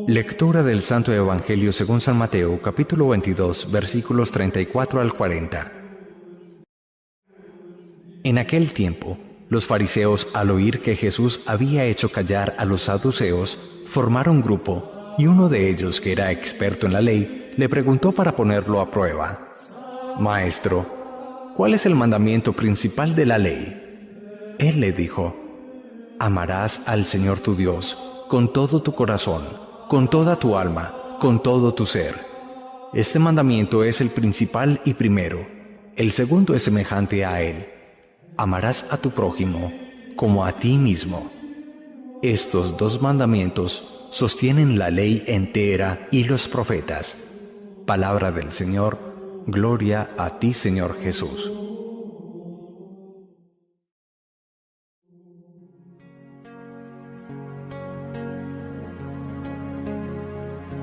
Lectura del Santo Evangelio según San Mateo, capítulo 22, versículos 34 al 40. En aquel tiempo, los fariseos, al oír que Jesús había hecho callar a los saduceos, formaron grupo, y uno de ellos, que era experto en la ley, le preguntó para ponerlo a prueba: «Maestro, ¿cuál es el mandamiento principal de la ley?» Él le dijo: «Amarás al Señor tu Dios con todo tu corazón, con toda tu alma, con todo tu ser. Este mandamiento es el principal y primero. El segundo es semejante a él: amarás a tu prójimo como a ti mismo. Estos dos mandamientos sostienen la ley entera y los profetas». Palabra del Señor. Gloria a ti, Señor Jesús.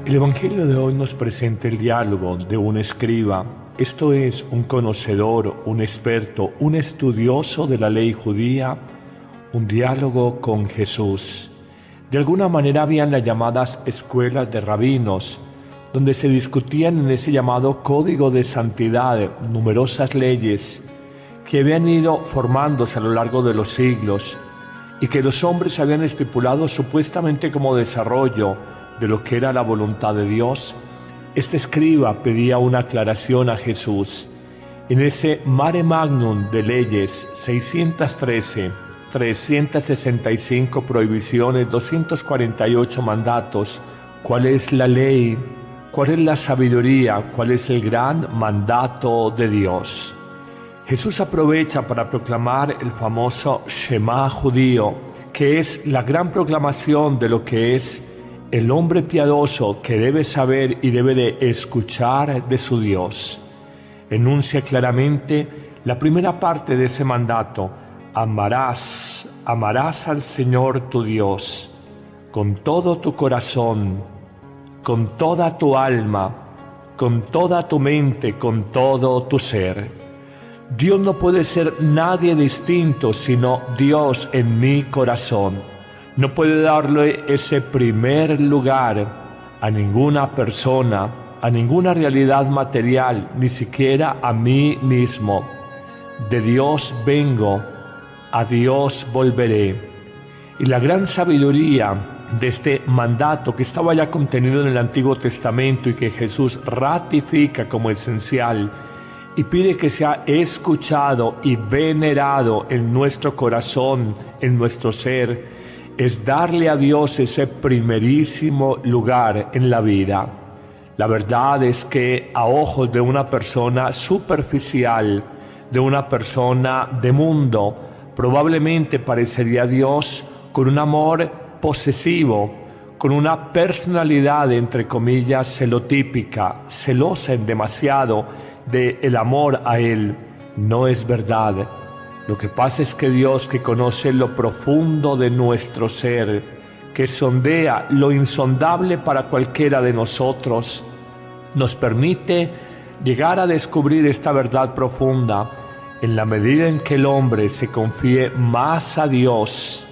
El Evangelio de hoy nos presenta el diálogo de un escriba, esto es, un conocedor, un experto, un estudioso de la ley judía, un diálogo con Jesús. De alguna manera habían las llamadas escuelas de rabinos, donde se discutían en ese llamado código de santidad numerosas leyes que habían ido formándose a lo largo de los siglos y que los hombres habían estipulado supuestamente como desarrollo de lo que era la voluntad de Dios. Este escriba pedía una aclaración a Jesús. En ese mare magnum de leyes, 613, 365 prohibiciones, 248 mandatos, ¿cuál es la ley? ¿Cuál es la sabiduría? ¿Cuál es el gran mandato de Dios? Jesús aprovecha para proclamar el famoso Shema judío, que es la gran proclamación de lo que es el hombre piadoso que debe saber y debe de escuchar de su Dios. Enuncia claramente la primera parte de ese mandato: amarás al Señor tu Dios con todo tu corazón, con toda tu alma, con toda tu mente, con todo tu ser. Dios no puede ser nadie distinto sino Dios en mi corazón. No puede darle ese primer lugar a ninguna persona, a ninguna realidad material, ni siquiera a mí mismo. De Dios vengo, a Dios volveré. Y la gran sabiduría de este mandato que estaba ya contenido en el Antiguo Testamento y que Jesús ratifica como esencial y pide que sea escuchado y venerado en nuestro corazón, en nuestro ser, es darle a Dios ese primerísimo lugar en la vida. La verdad es que a ojos de una persona superficial, de una persona de mundo, probablemente parecería Dios con un amor posesivo, con una personalidad, entre comillas, celotípica, celosa en demasiado del amor a Él. No es verdad. Lo que pasa es que Dios, que conoce lo profundo de nuestro ser, que sondea lo insondable para cualquiera de nosotros, nos permite llegar a descubrir esta verdad profunda en la medida en que el hombre se confíe más a Dios,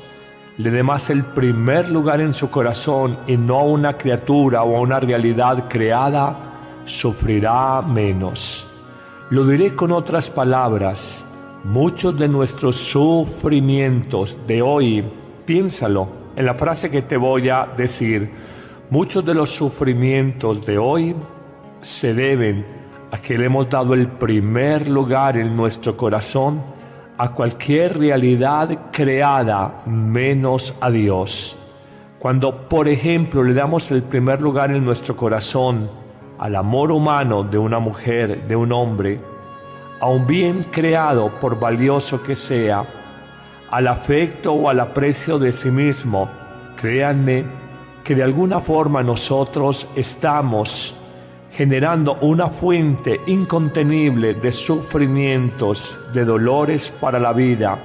le dé más el primer lugar en su corazón y no a una criatura o a una realidad creada, sufrirá menos. Lo diré con otras palabras. Muchos de nuestros sufrimientos de hoy, piénsalo en la frase que te voy a decir, muchos de los sufrimientos de hoy se deben a que le hemos dado el primer lugar en nuestro corazón a cualquier realidad creada menos a Dios. Cuando, por ejemplo, le damos el primer lugar en nuestro corazón al amor humano de una mujer, de un hombre, a un bien creado por valioso que sea, al afecto o al aprecio de sí mismo, créanme que de alguna forma nosotros estamos generando una fuente incontenible de sufrimientos, de dolores para la vida,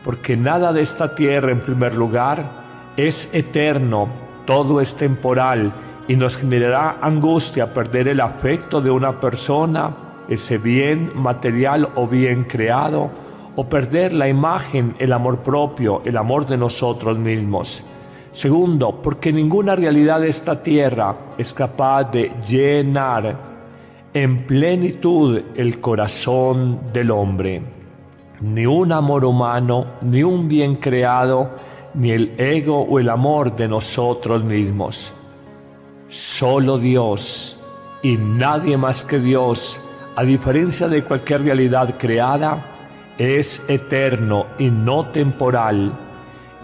porque nada de esta tierra, en primer lugar, es eterno, todo es temporal y nos generará angustia perder el afecto de una persona, ese bien material o bien creado, o perder la imagen, el amor propio, el amor de nosotros mismos. Segundo, porque ninguna realidad de esta tierra es capaz de llenar en plenitud el corazón del hombre. Ni un amor humano, ni un bien creado, ni el ego o el amor de nosotros mismos. Solo Dios y nadie más que Dios, a diferencia de cualquier realidad creada, es eterno y no temporal.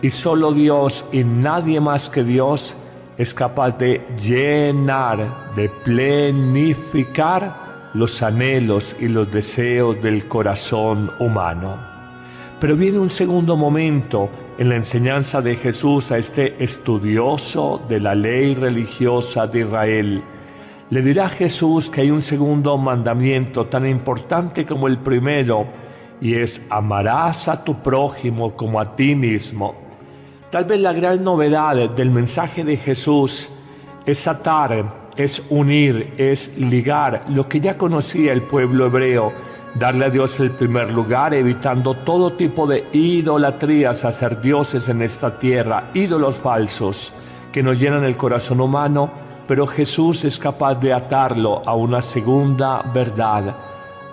Y solo Dios y nadie más que Dios es capaz de llenar, de plenificar los anhelos y los deseos del corazón humano. Pero viene un segundo momento en la enseñanza de Jesús a este estudioso de la ley religiosa de Israel. Le dirá Jesús que hay un segundo mandamiento tan importante como el primero, y es: amarás a tu prójimo como a ti mismo. Tal vez la gran novedad del mensaje de Jesús es atar, es unir, es ligar lo que ya conocía el pueblo hebreo, darle a Dios el primer lugar, evitando todo tipo de idolatrías a ser dioses en esta tierra, ídolos falsos que nos llenan el corazón humano, pero Jesús es capaz de atarlo a una segunda verdad: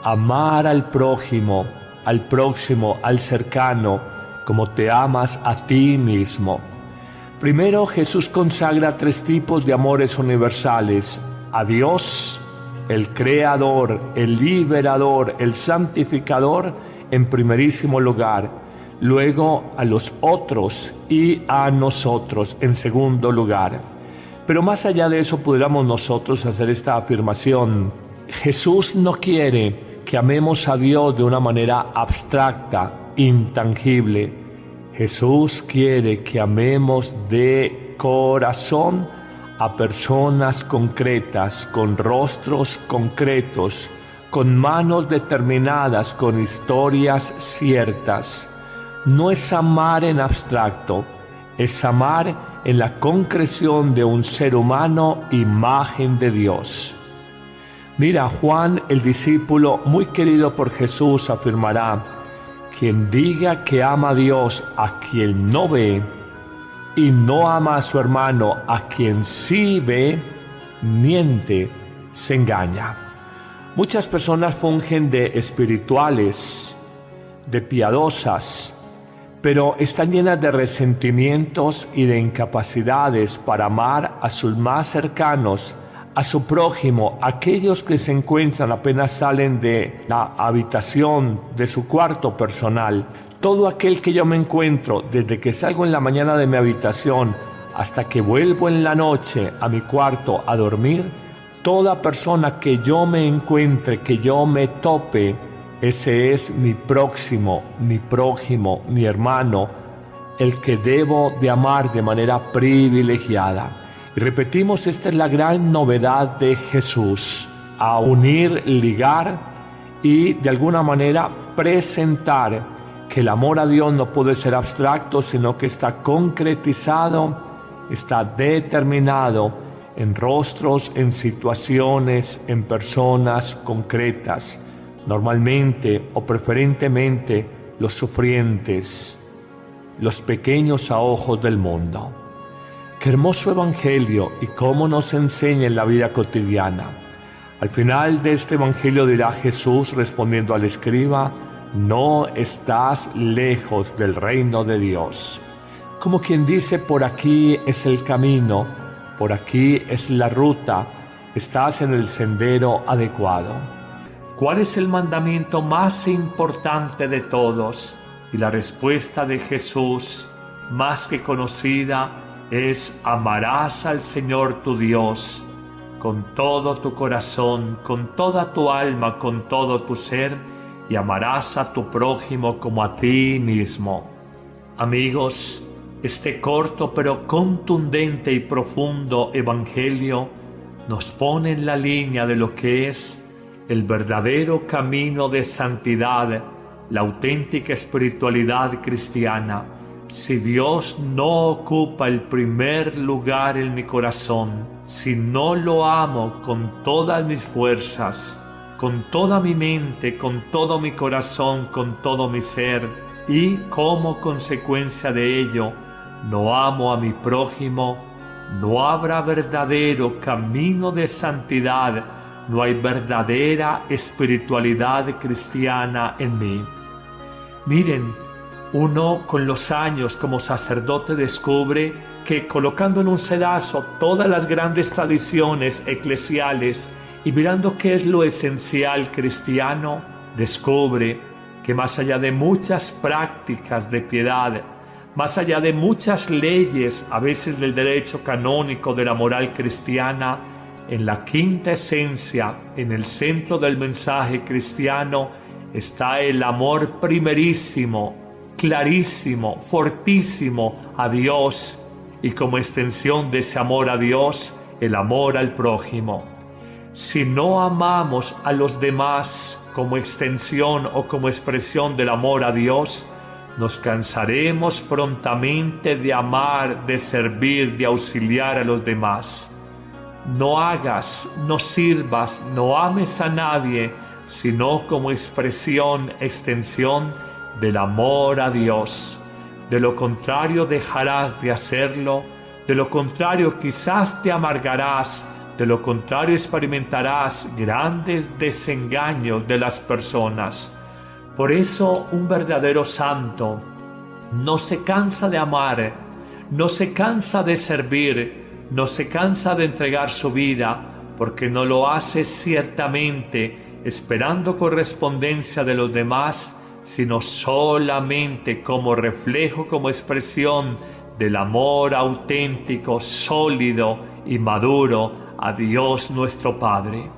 amar al prójimo, al próximo, al cercano, como te amas a ti mismo. Primero, Jesús consagra tres tipos de amores universales: a Dios, el Creador, el Liberador, el Santificador, en primerísimo lugar; luego a los otros y a nosotros, en segundo lugar. Pero más allá de eso, pudiéramos nosotros hacer esta afirmación: Jesús no quiere que amemos a Dios de una manera abstracta, intangible. Jesús quiere que amemos de corazón a personas concretas, con rostros concretos, con manos determinadas, con historias ciertas. No es amar en abstracto, es amar en la concreción de un ser humano, imagen de Dios. Mira, Juan, el discípulo muy querido por Jesús, afirmará: quien diga que ama a Dios a quien no ve y no ama a su hermano a quien sí ve, miente, se engaña. Muchas personas fungen de espirituales, de piadosas, pero están llenas de resentimientos y de incapacidades para amar a sus más cercanos, a su prójimo, aquellos que se encuentran apenas salen de la habitación, de su cuarto personal. Todo aquel que yo me encuentro, desde que salgo en la mañana de mi habitación hasta que vuelvo en la noche a mi cuarto a dormir, toda persona que yo me encuentre, que yo me tope, ese es mi próximo, mi prójimo, mi hermano, el que debo de amar de manera privilegiada. Y repetimos, esta es la gran novedad de Jesús: a unir, ligar y de alguna manera presentar que el amor a Dios no puede ser abstracto, sino que está concretizado, está determinado en rostros, en situaciones, en personas concretas, normalmente o preferentemente los sufrientes, los pequeños a ojos del mundo. Qué hermoso evangelio y cómo nos enseña en la vida cotidiana. Al final de este evangelio dirá Jesús respondiendo al escriba: no estás lejos del reino de Dios. Como quien dice, por aquí es el camino, por aquí es la ruta, estás en el sendero adecuado. ¿Cuál es el mandamiento más importante de todos? Y la respuesta de Jesús, más que conocida, es: amarás al Señor tu Dios con todo tu corazón, con toda tu alma, con todo tu ser, y amarás a tu prójimo como a ti mismo. Amigos, este corto pero contundente y profundo evangelio nos pone en la línea de lo que es el verdadero camino de santidad, la auténtica espiritualidad cristiana. Si Dios no ocupa el primer lugar en mi corazón, si no lo amo con todas mis fuerzas, con toda mi mente, con todo mi corazón, con todo mi ser, y como consecuencia de ello no amo a mi prójimo, no habrá verdadero camino de santidad, no hay verdadera espiritualidad cristiana en mí. Miren, uno con los años como sacerdote descubre que colocando en un sedazo todas las grandes tradiciones eclesiales y mirando qué es lo esencial cristiano, descubre que más allá de muchas prácticas de piedad, más allá de muchas leyes, a veces del derecho canónico de la moral cristiana, en la quinta esencia, en el centro del mensaje cristiano, está el amor primerísimo, clarísimo, fortísimo a Dios, y como extensión de ese amor a Dios, el amor al prójimo. Si no amamos a los demás como extensión o como expresión del amor a Dios, nos cansaremos prontamente de amar, de servir, de auxiliar a los demás. No hagas, no sirvas, no ames a nadie, sino como expresión, extensión del amor a Dios. De lo contrario dejarás de hacerlo, de lo contrario quizás te amargarás, de lo contrario experimentarás grandes desengaños de las personas. Por eso un verdadero santo no se cansa de amar, no se cansa de servir, no se cansa de entregar su vida, porque no lo hace ciertamente esperando correspondencia de los demás, sino solamente como reflejo, como expresión del amor auténtico, sólido y maduro a Dios nuestro Padre.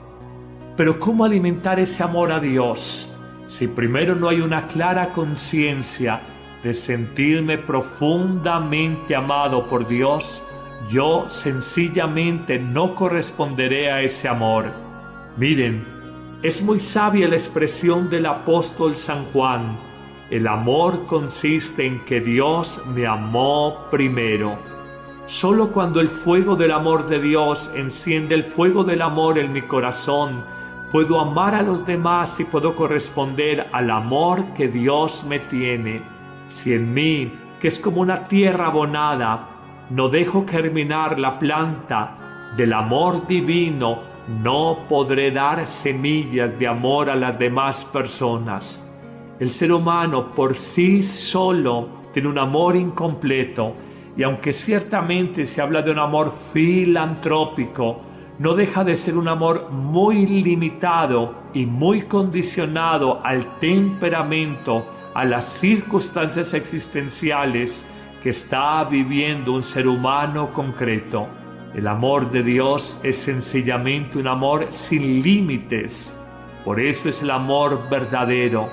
Pero ¿cómo alimentar ese amor a Dios si primero no hay una clara conciencia de sentirme profundamente amado por Dios? Yo sencillamente no corresponderé a ese amor. Miren, es muy sabia la expresión del apóstol San Juan: el amor consiste en que Dios me amó primero. Solo cuando el fuego del amor de Dios enciende el fuego del amor en mi corazón, puedo amar a los demás y puedo corresponder al amor que Dios me tiene. Si en mí, que es como una tierra abonada, no dejo germinar la planta del amor divino, no podré dar semillas de amor a las demás personas. El ser humano por sí solo tiene un amor incompleto, y aunque ciertamente se habla de un amor filantrópico, no deja de ser un amor muy limitado y muy condicionado al temperamento, a las circunstancias existenciales que está viviendo un ser humano concreto. El amor de Dios es sencillamente un amor sin límites. Por eso es el amor verdadero.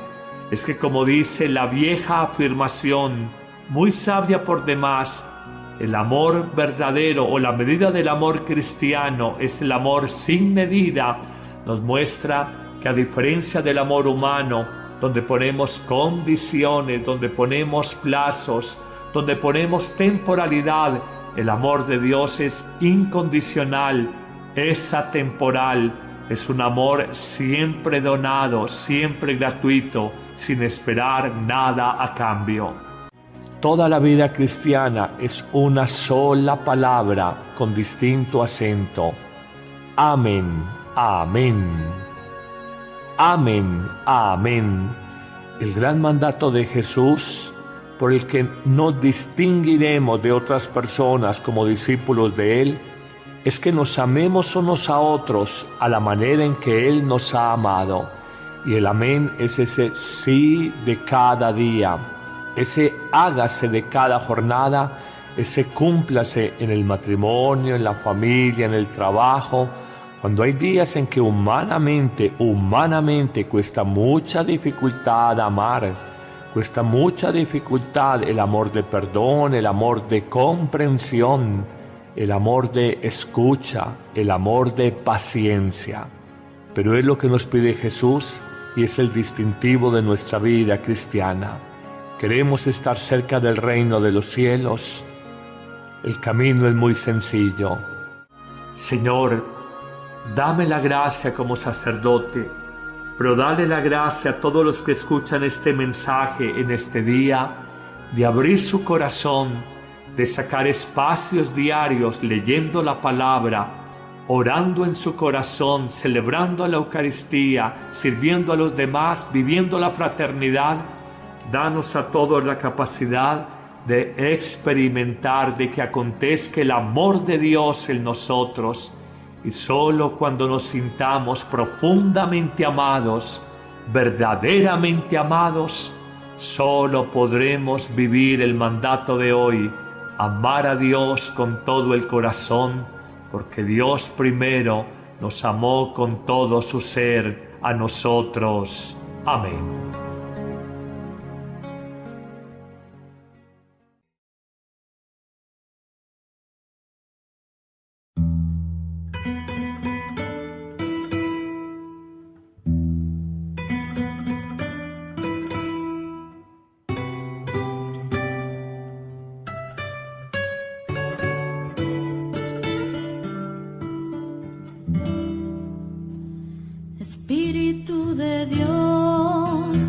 Es que, como dice la vieja afirmación, muy sabia por demás, el amor verdadero o la medida del amor cristiano es el amor sin medida. Nos muestra que, a diferencia del amor humano, donde ponemos condiciones, donde ponemos plazos, donde ponemos temporalidad, el amor de Dios es incondicional, es atemporal, es un amor siempre donado, siempre gratuito, sin esperar nada a cambio. Toda la vida cristiana es una sola palabra con distinto acento. Amén, amén. Amén, amén. El gran mandato de Jesús, por el que nos distinguiremos de otras personas como discípulos de Él, es que nos amemos unos a otros a la manera en que Él nos ha amado. Y el amén es ese sí de cada día, ese hágase de cada jornada, ese cúmplase en el matrimonio, en la familia, en el trabajo. Cuando hay días en que humanamente cuesta mucha dificultad amar, cuesta mucha dificultad el amor de perdón, el amor de comprensión, el amor de escucha, el amor de paciencia. Pero es lo que nos pide Jesús y es el distintivo de nuestra vida cristiana. ¿Queremos estar cerca del reino de los cielos? El camino es muy sencillo. Señor, dame la gracia como sacerdote, pero dale la gracia a todos los que escuchan este mensaje en este día, de abrir su corazón, de sacar espacios diarios leyendo la palabra, orando en su corazón, celebrando la Eucaristía, sirviendo a los demás, viviendo la fraternidad. Danos a todos la capacidad de experimentar, de que acontezca el amor de Dios en nosotros, y solo cuando nos sintamos profundamente amados, verdaderamente amados, solo podremos vivir el mandato de hoy: amar a Dios con todo el corazón, porque Dios primero nos amó con todo su ser a nosotros. Amén. Espíritu de Dios,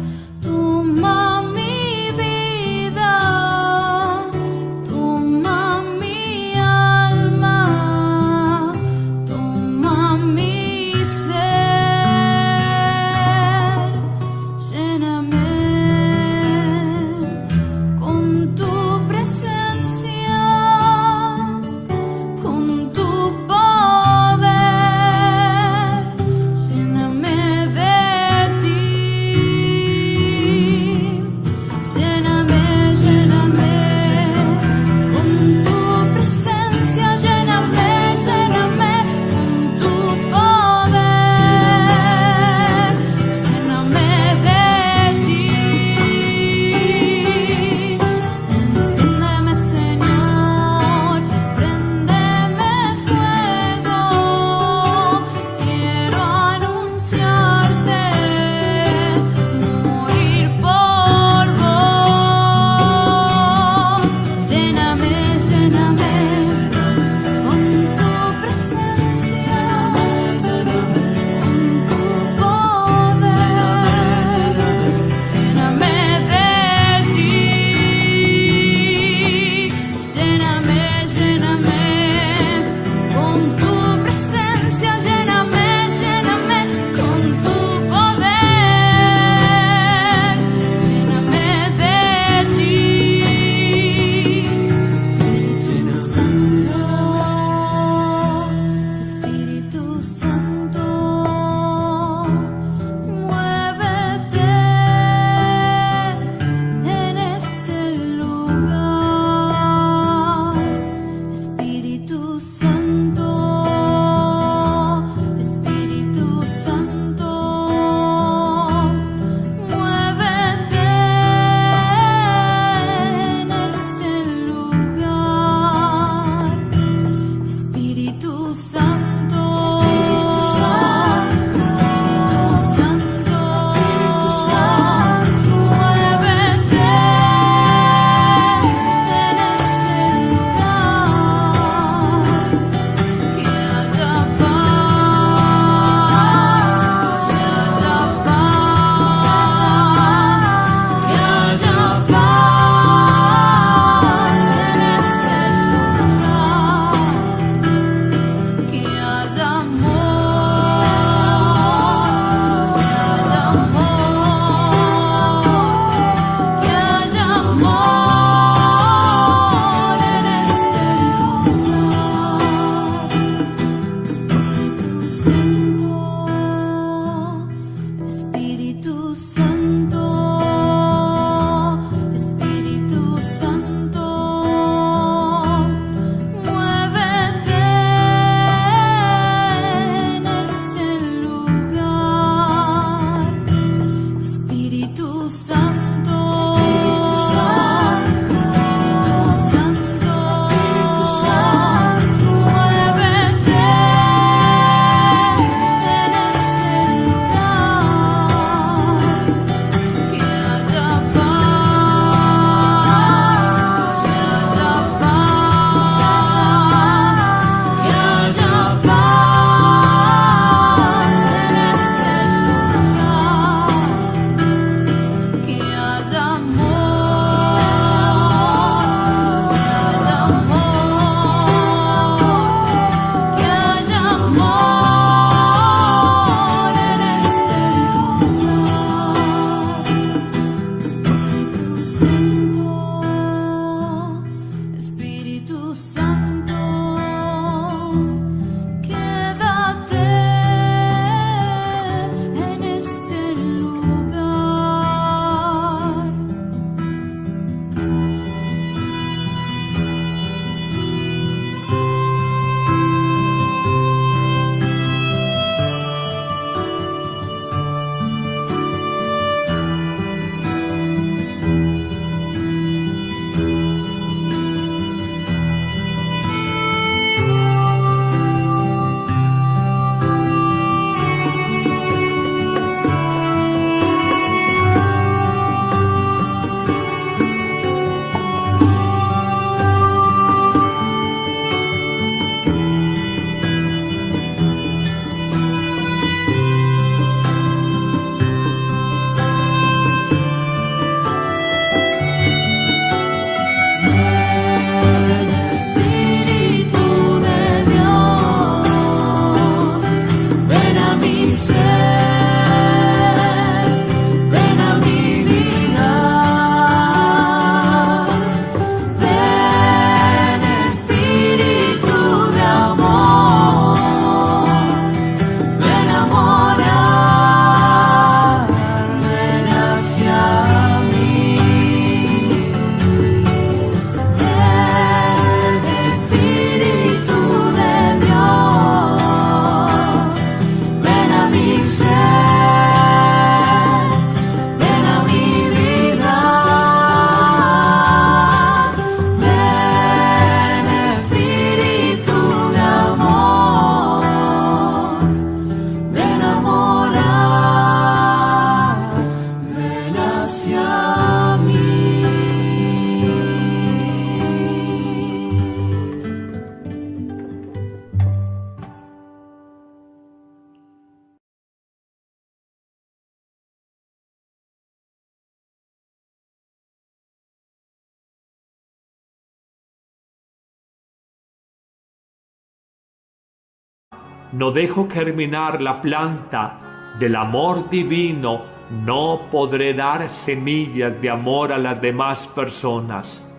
no dejo germinar la planta del amor divino, no podré dar semillas de amor a las demás personas.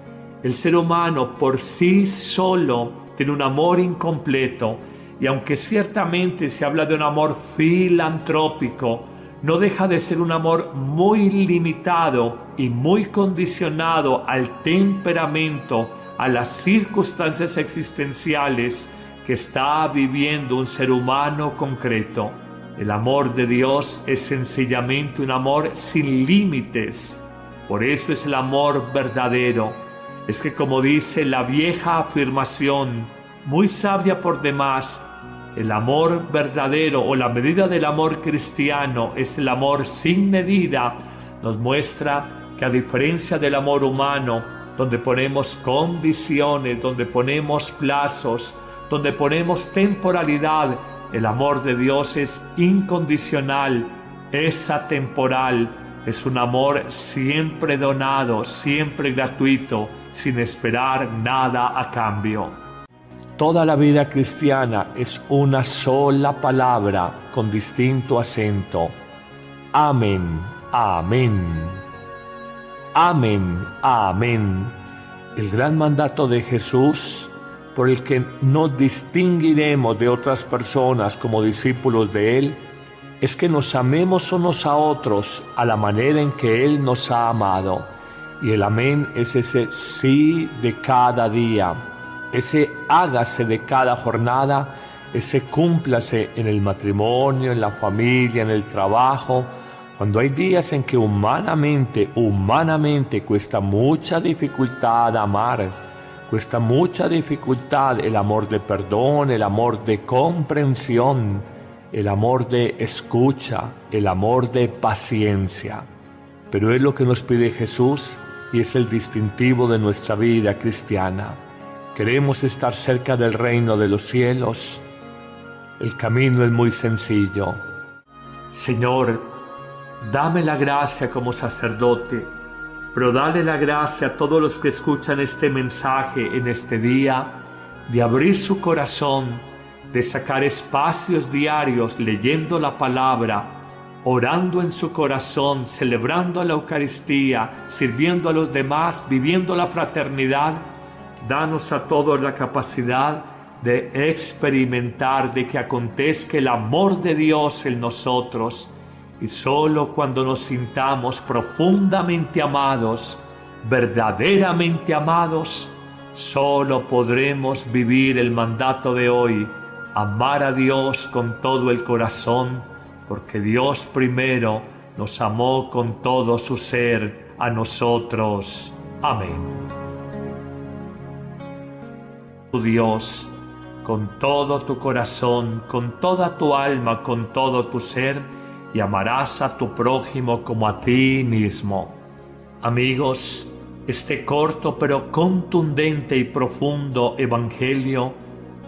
El ser humano por sí solo tiene un amor incompleto, y aunque ciertamente se habla de un amor filantrópico, no deja de ser un amor muy limitado y muy condicionado al temperamento, a las circunstancias existenciales que está viviendo un ser humano concreto. El amor de Dios es sencillamente un amor sin límites. Por eso es el amor verdadero. Es que, como dice la vieja afirmación, muy sabia por demás, el amor verdadero o la medida del amor cristiano es el amor sin medida. Nos muestra que, a diferencia del amor humano, donde ponemos condiciones, donde ponemos plazos, donde ponemos temporalidad, el amor de Dios es incondicional, es atemporal, es un amor siempre donado, siempre gratuito, sin esperar nada a cambio. Toda la vida cristiana es una sola palabra con distinto acento. Amén, amén. Amén, amén. El gran mandato de Jesús, por el que nos distinguiremos de otras personas como discípulos de Él, es que nos amemos unos a otros a la manera en que Él nos ha amado. Y el amén es ese sí de cada día, ese hágase de cada jornada, ese cúmplase en el matrimonio, en la familia, en el trabajo, cuando hay días en que humanamente cuesta mucha dificultad amar, cuesta mucha dificultad el amor de perdón, el amor de comprensión, el amor de escucha, el amor de paciencia. Pero es lo que nos pide Jesús y es el distintivo de nuestra vida cristiana. Queremos estar cerca del reino de los cielos. El camino es muy sencillo. Señor, dame la gracia como sacerdote, pero dale la gracia a todos los que escuchan este mensaje en este día, de abrir su corazón, de sacar espacios diarios leyendo la palabra, orando en su corazón, celebrando la Eucaristía, sirviendo a los demás, viviendo la fraternidad. Danos a todos la capacidad de experimentar, de que acontezca el amor de Dios en nosotros. Y solo cuando nos sintamos profundamente amados, verdaderamente amados, solo podremos vivir el mandato de hoy, amar a Dios con todo el corazón, porque Dios primero nos amó con todo su ser a nosotros. Amén. Dios, con todo tu corazón, con toda tu alma, con todo tu ser, y amarás a tu prójimo como a ti mismo. Amigos, este corto pero contundente y profundo evangelio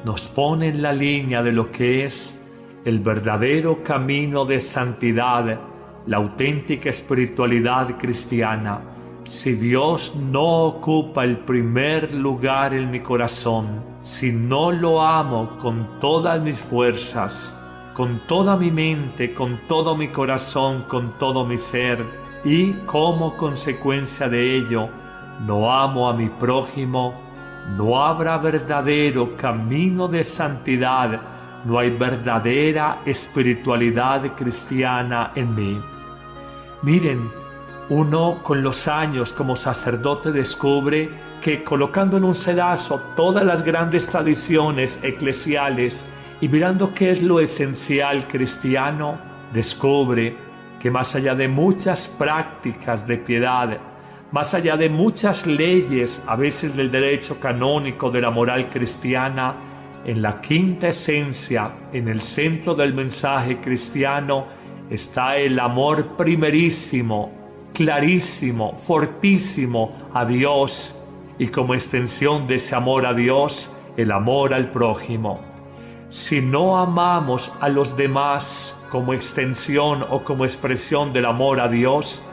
nos pone en la línea de lo que es el verdadero camino de santidad, la auténtica espiritualidad cristiana. Si Dios no ocupa el primer lugar en mi corazón, si no lo amo con todas mis fuerzas, con toda mi mente, con todo mi corazón, con todo mi ser, y como consecuencia de ello, no amo a mi prójimo, no habrá verdadero camino de santidad, no hay verdadera espiritualidad cristiana en mí. Miren, uno con los años como sacerdote descubre que, colocando en un sedazo todas las grandes tradiciones eclesiales y mirando qué es lo esencial cristiano, descubre que más allá de muchas prácticas de piedad, más allá de muchas leyes, a veces del derecho canónico de la moral cristiana, en la quinta esencia, en el centro del mensaje cristiano, está el amor primerísimo, clarísimo, fortísimo a Dios, y como extensión de ese amor a Dios, el amor al prójimo. Si no amamos a los demás como extensión o como expresión del amor a Dios,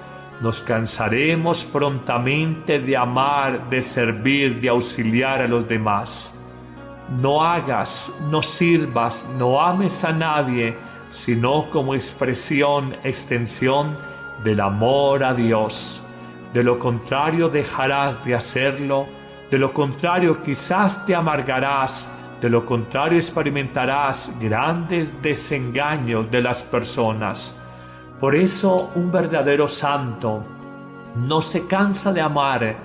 nos cansaremos prontamente de amar, de servir, de auxiliar a los demás. no hagas, no sirvas, no ames a nadie, sino como expresión, extensión del amor a Dios. De lo contrario dejarás de hacerlo, de lo contrario quizás te amargarás, de lo contrario experimentarás grandes desengaños de las personas. Por eso un verdadero santo no se cansa de amar,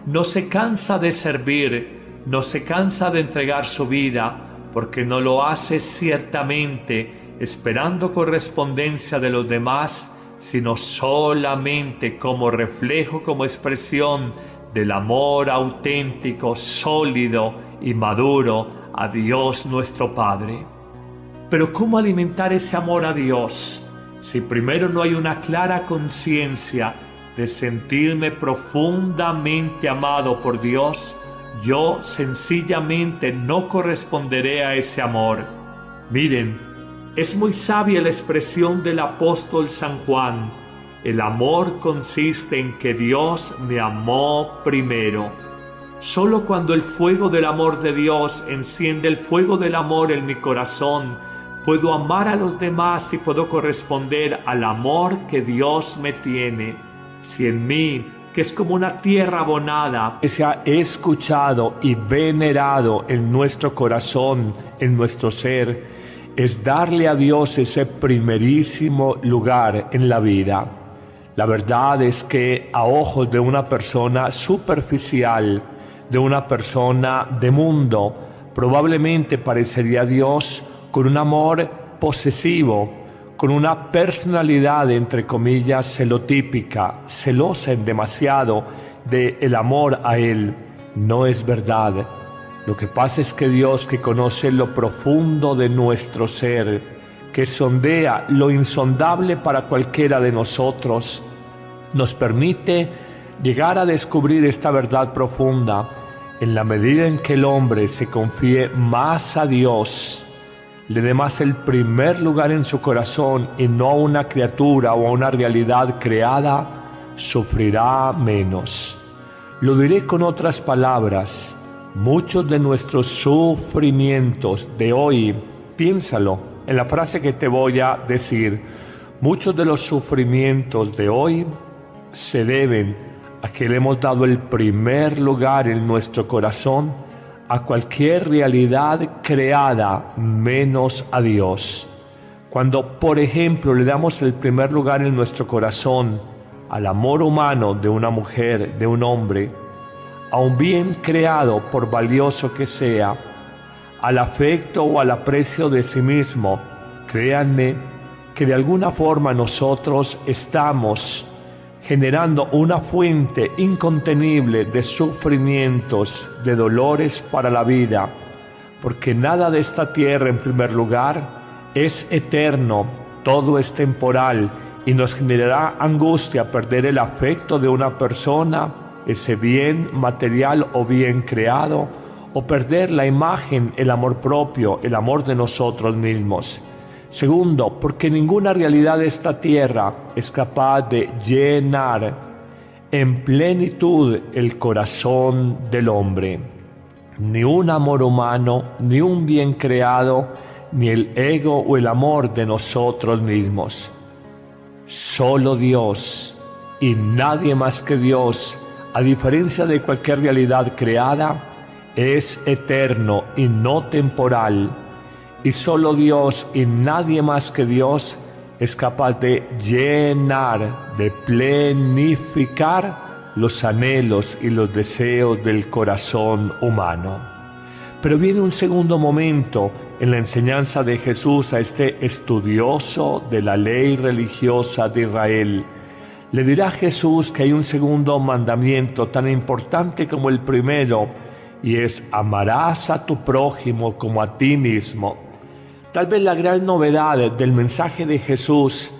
no se cansa de servir, no se cansa de entregar su vida, porque no lo hace ciertamente esperando correspondencia de los demás, sino solamente como reflejo, como expresión del amor auténtico, sólido y maduro a Dios nuestro Padre. Pero ¿cómo alimentar ese amor a Dios si primero no hay una clara conciencia de sentirme profundamente amado por Dios? Yo sencillamente no corresponderé a ese amor. Miren, es muy sabia la expresión del apóstol San Juan: el amor consiste en que Dios me amó primero. Solo cuando el fuego del amor de Dios enciende el fuego del amor en mi corazón, puedo amar a los demás y puedo corresponder al amor que Dios me tiene. Si en mí, que es como una tierra abonada, que se ha escuchado y venerado en nuestro corazón, en nuestro ser, es darle a Dios ese primerísimo lugar en la vida. La verdad es que a ojos de una persona superficial, de una persona de mundo, probablemente parecería Dios con un amor posesivo, con una personalidad, entre comillas, celotípica, celosa en demasiado del amor a Él. No es verdad. Lo que pasa es que Dios, que conoce lo profundo de nuestro ser, que sondea lo insondable para cualquiera de nosotros, nos permite llegar a descubrir esta verdad profunda en la medida en que el hombre se confíe más a Dios, le dé más el primer lugar en su corazón y no a una criatura o a una realidad creada, sufrirá menos. Lo diré con otras palabras: muchos de nuestros sufrimientos de hoy, piénsalo en la frase que te voy a decir, muchos de los sufrimientos de hoy se deben a que le hemos dado el primer lugar en nuestro corazón a cualquier realidad creada menos a Dios. Cuando, por ejemplo, le damos el primer lugar en nuestro corazón al amor humano de una mujer, de un hombre, a un bien creado, por valioso que sea, al afecto o al aprecio de sí mismo, créanme que de alguna forma nosotros estamos generando una fuente incontenible de sufrimientos, de dolores para la vida, porque nada de esta tierra, en primer lugar, es eterno, todo es temporal y nos generará angustia perder el afecto de una persona, ese bien material o bien creado, o perder la imagen, el amor propio, el amor de nosotros mismos. Segundo, porque ninguna realidad de esta tierra es capaz de llenar en plenitud el corazón del hombre. Ni un amor humano, ni un bien creado, ni el ego o el amor de nosotros mismos. Solo Dios y nadie más que Dios, a diferencia de cualquier realidad creada, es eterno y no temporal. Y solo Dios y nadie más que Dios es capaz de llenar, de plenificar los anhelos y los deseos del corazón humano. Pero viene un segundo momento en la enseñanza de Jesús a este estudioso de la ley religiosa de Israel. Le dirá Jesús que hay un segundo mandamiento tan importante como el primero, y es: amarás a tu prójimo como a ti mismo. Tal vez la gran novedad del mensaje de Jesús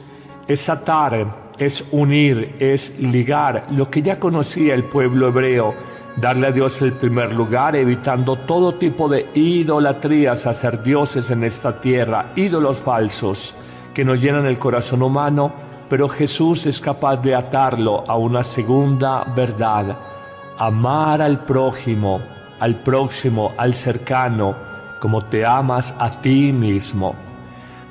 es atar, es unir, es ligar lo que ya conocía el pueblo hebreo, darle a Dios el primer lugar, evitando todo tipo de idolatrías, hacer dioses en esta tierra, ídolos falsos que nos llenan el corazón humano, pero Jesús es capaz de atarlo a una segunda verdad: amar al prójimo, al próximo, al cercano, como te amas a ti mismo.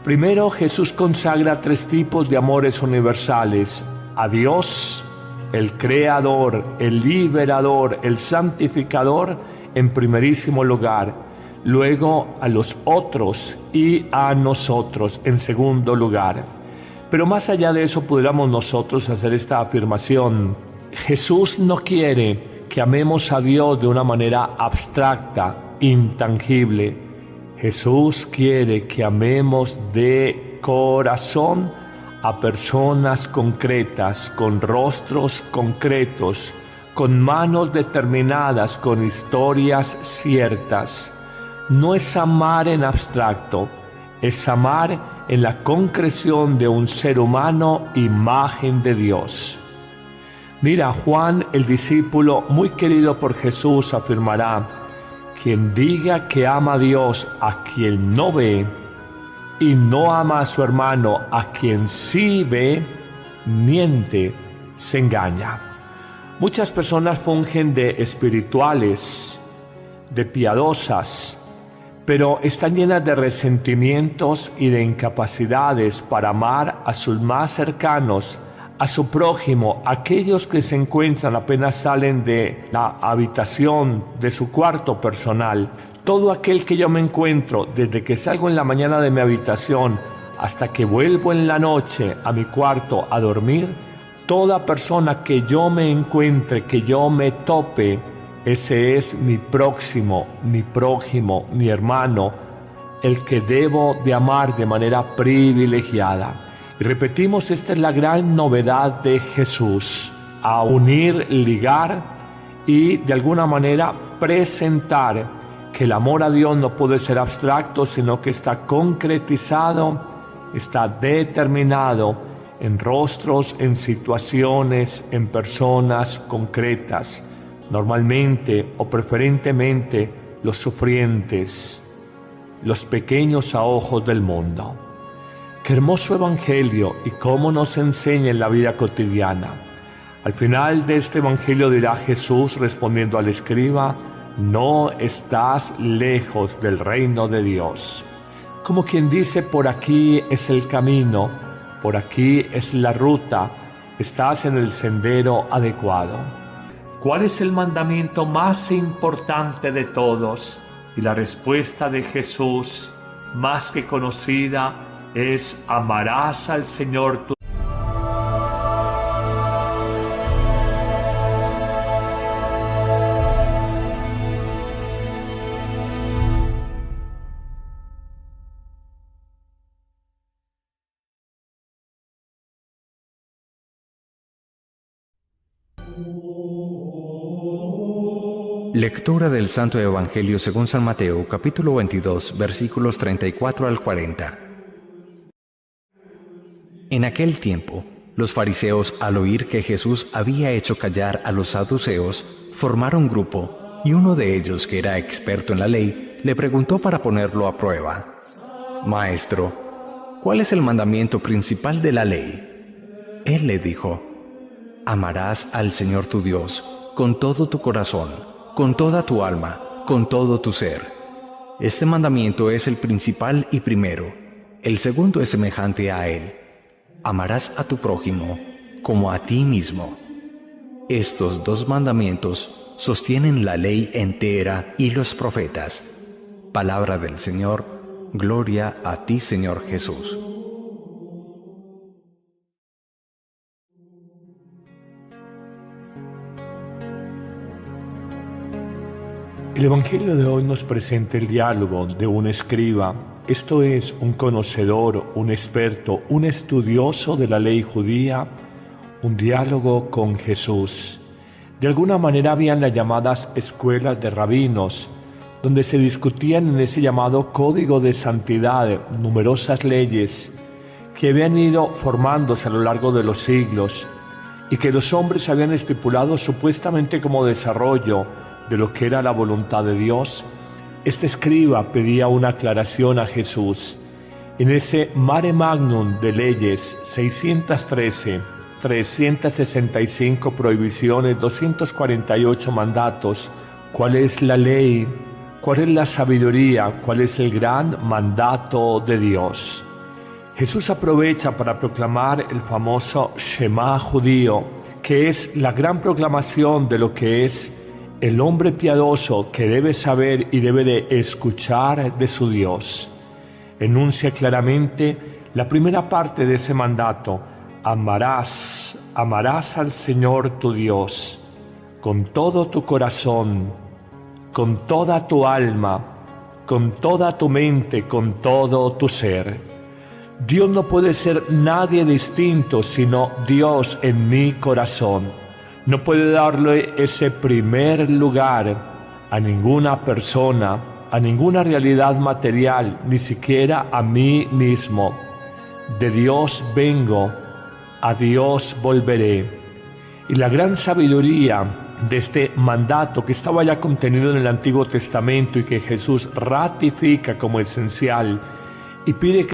Primero, Jesús consagra 3 tipos de amores universales: a Dios, el Creador, el Liberador, el Santificador, en primerísimo lugar; luego a los otros y a nosotros, en segundo lugar. Pero más allá de eso, pudiéramos nosotros hacer esta afirmación: Jesús no quiere que amemos a Dios de una manera abstracta, intangible. Jesús quiere que amemos de corazón a personas concretas, con rostros concretos, con manos determinadas, con historias ciertas. No es amar en abstracto, es amar en la concreción de un ser humano, imagen de Dios. Mira, Juan, el discípulo muy querido por Jesús, afirmará: quien diga que ama a Dios a quien no ve y no ama a su hermano a quien sí ve, miente, se engaña. Muchas personas fungen de espirituales, de piadosas, pero están llenas de resentimientos y de incapacidades para amar a sus más cercanos, a su prójimo, aquellos que se encuentran apenas salen de la habitación, de su cuarto personal. Todo aquel que yo me encuentro, desde que salgo en la mañana de mi habitación hasta que vuelvo en la noche a mi cuarto a dormir, toda persona que yo me encuentre, que yo me tope, ese es mi próximo, mi prójimo, mi hermano, el que debo de amar de manera privilegiada. Y repetimos, esta es la gran novedad de Jesús: a unir, ligar y de alguna manera presentar que el amor a Dios no puede ser abstracto, sino que está concretizado, está determinado en rostros, en situaciones, en personas concretas, normalmente o preferentemente los sufrientes, los pequeños a ojos del mundo. Qué hermoso evangelio y cómo nos enseña en la vida cotidiana. Al final de este evangelio dirá Jesús respondiendo al escriba: no estás lejos del reino de Dios. Como quien dice, por aquí es el camino, por aquí es la ruta, estás en el sendero adecuado. ¿Cuál es el mandamiento más importante de todos? Y la respuesta de Jesús, más que conocida, es: amarás al Señor tu Lectura del Santo Evangelio según San Mateo, capítulo 22, versículos 34 al 40. En aquel tiempo, los fariseos, al oír que Jesús había hecho callar a los saduceos, formaron grupo, y uno de ellos, que era experto en la ley, le preguntó para ponerlo a prueba: Maestro, ¿cuál es el mandamiento principal de la ley? Él le dijo: amarás al Señor tu Dios con todo tu corazón, con toda tu alma, con todo tu ser. Este mandamiento es el principal y primero. El segundo es semejante a él: amarás a tu prójimo como a ti mismo. Estos 2 mandamientos sostienen la ley entera y los profetas. Palabra del Señor. Gloria a ti, Señor Jesús. El Evangelio de hoy nos presenta el diálogo de un escriba, esto es, un conocedor, un experto, un estudioso de la ley judía, un diálogo con Jesús. De alguna manera habían las llamadas escuelas de rabinos, donde se discutían en ese llamado código de santidad numerosas leyes que habían ido formándose a lo largo de los siglos y que los hombres habían estipulado supuestamente como desarrollo de lo que era la voluntad de Dios. Este escriba pedía una aclaración a Jesús. En ese mare magnum de leyes, 613, 365 prohibiciones, 248 mandatos, ¿cuál es la ley? ¿Cuál es la sabiduría? ¿Cuál es el gran mandato de Dios? Jesús aprovecha para proclamar el famoso Shema judío, que es la gran proclamación de lo que es el hombre piadoso que debe saber y debe de escuchar de su Dios. Enuncia claramente la primera parte de ese mandato: amarás al Señor tu Dios con todo tu corazón, con toda tu alma, con toda tu mente, con todo tu ser. Dios no puede ser nadie distinto sino Dios en mi corazón. No puede darle ese primer lugar a ninguna persona, a ninguna realidad material, ni siquiera a mí mismo. De Dios vengo, a Dios volveré. Y la gran sabiduría de este mandato que estaba ya contenido en el Antiguo Testamento y que Jesús ratifica como esencial y pide que